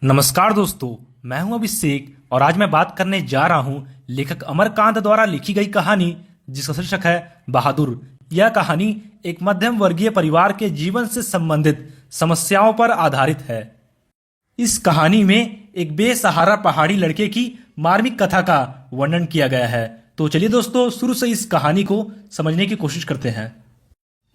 नमस्कार दोस्तों, मैं हूं अभिषेक और आज मैं बात करने जा रहा हूं लेखक अमरकांत द्वारा लिखी गई कहानी जिसका शीर्षक है बहादुर। यह कहानी एक मध्यम वर्गीय परिवार के जीवन से संबंधित समस्याओं पर आधारित है। इस कहानी में एक बेसहारा पहाड़ी लड़के की मार्मिक कथा का वर्णन किया गया है। तो चलिए दोस्तों, शुरू से इस कहानी को समझने की कोशिश करते हैं।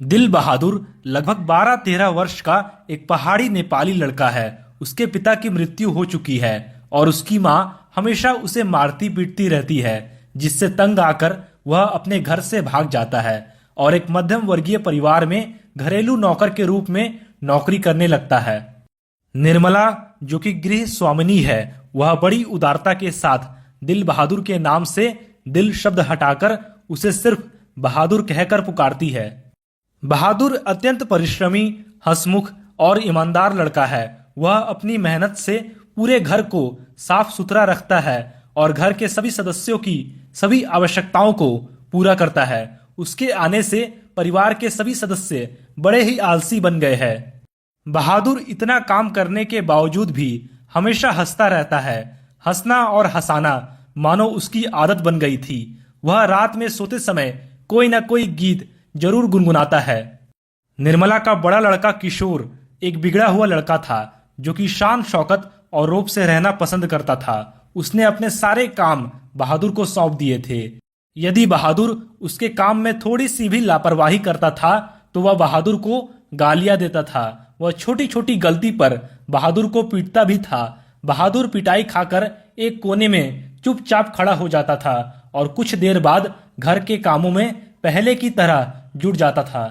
दिल बहादुर लगभग 12-13 वर्ष का एक पहाड़ी नेपाली लड़का है। उसके पिता की मृत्यु हो चुकी है और उसकी माँ हमेशा उसे मारती पीटती रहती है, जिससे तंग आकर वह अपने घर से भाग जाता है और एक मध्यम वर्गीय परिवार में घरेलू नौकर के रूप में नौकरी करने लगता है। निर्मला, जो कि गृह स्वामिनी है, वह बड़ी उदारता के साथ दिल बहादुर के नाम से दिल शब्द हटाकर उसे सिर्फ बहादुर कहकर पुकारती है। बहादुर अत्यंत परिश्रमी, हंसमुख और ईमानदार लड़का है। वह अपनी मेहनत से पूरे घर को साफ सुथरा रखता है और घर के सभी सदस्यों की सभी आवश्यकताओं को पूरा करता है। उसके आने से परिवार के सभी सदस्य बड़े ही आलसी बन गए हैं। बहादुर इतना काम करने के बावजूद भी हमेशा हंसता रहता है। हंसना और हंसाना मानो उसकी आदत बन गई थी। वह रात में सोते समय कोई न कोई गीत जरूर गुनगुनाता है। निर्मला का बड़ा लड़का किशोर एक बिगड़ा हुआ लड़का था, जो कि शान शौकत और रौब से रहना पसंद करता था। उसने अपने सारे काम बहादुर को सौंप दिए थे। यदि बहादुर उसके काम में थोड़ी सी भी लापरवाही करता था तो वह बहादुर को गालियां देता था। वह छोटी छोटी गलती पर बहादुर को पीटता भी था। बहादुर पिटाई खाकर एक कोने में चुपचाप खड़ा हो जाता था और कुछ देर बाद घर के कामों में पहले की तरह जुट जाता था।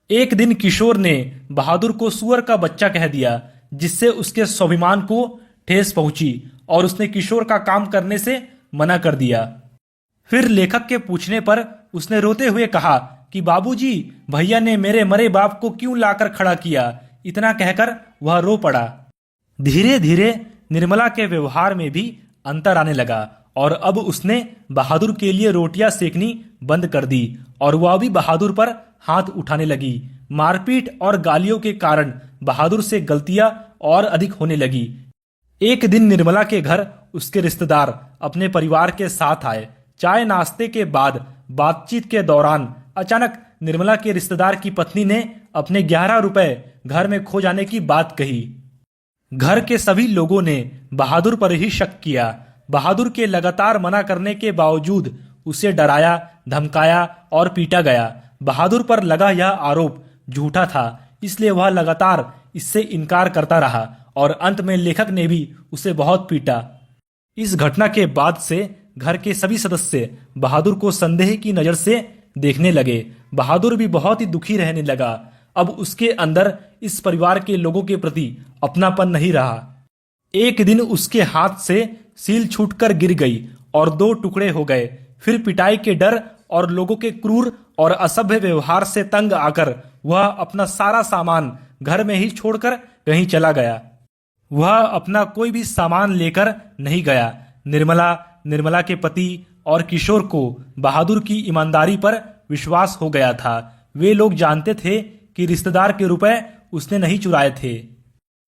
एक दिन किशोर ने बहादुर को सुअर का बच्चा कह दिया, जिससे उसके स्वाभिमान को ठेस पहुंची और उसने किशोर का काम करने से मना कर दिया। फिर लेखक के पूछने पर उसने रोते हुए कहा कि बाबूजी, भैया ने मेरे मरे बाप को क्यों लाकर खड़ा किया। इतना कहकर वह रो पड़ा। धीरे धीरे निर्मला के व्यवहार में भी अंतर आने लगा और अब उसने बहादुर के लिए रोटियां सेकनी बंद कर दी और वह भी बहादुर पर हाथ उठाने लगी। मारपीट और गालियों के कारण बहादुर से गलतियां और अधिक होने लगी। एक दिन निर्मला के घर उसके रिश्तेदार अपने परिवार के साथ आए। चाय नाश्ते के बाद बातचीत के दौरान अचानक निर्मला के रिश्तेदार की पत्नी ने अपने 11 रुपए घर में खो जाने की बात कही। घर के सभी लोगों ने बहादुर पर ही शक किया। बहादुर के लगातार मना करने के बावजूद उसे डराया, धमकाया और पीटा गया। बहादुर पर लगा यह आरोप झूठा था, इसलिए वह लगातार इससे इनकार करता रहा और अंत में लेखक ने भी उसे बहुत पीटा। इस घटना के बाद से घर के सभी सदस्य बहादुर को संदेह की नजर से देखने लगे। बहादुर भी बहुत ही दुखी रहने लगा। अब उसके अंदर इस परिवार के लोगों के प्रति अपनापन नहीं रहा। एक दिन उसके हाथ से सील छूटकर गिर गई और 2 टुकड़े हो गए। फिर पिटाई के डर और लोगों के क्रूर और असभ्य व्यवहार से तंग आकर वह अपना सारा सामान घर में ही छोड़कर कहीं चला गया। वह अपना कोई भी सामान लेकर नहीं गया। निर्मला के पति और किशोर को बहादुर की ईमानदारी पर विश्वास हो गया था। वे लोग जानते थे कि रिश्तेदार के रुपए उसने नहीं चुराए थे।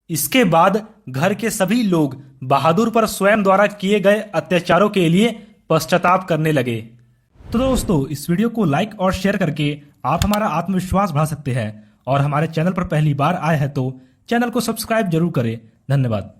इसके बाद घर के सभी लोग बहादुर पर स्वयं द्वारा किए गए अत्याचारों के लिए पश्चाताप करने लगे। तो दोस्तों, इस वीडियो को लाइक और शेयर करके आप हमारा आत्मविश्वास बढ़ा सकते हैं और हमारे चैनल पर पहली बार आए हैं तो चैनल को सब्सक्राइब जरूर करें। धन्यवाद।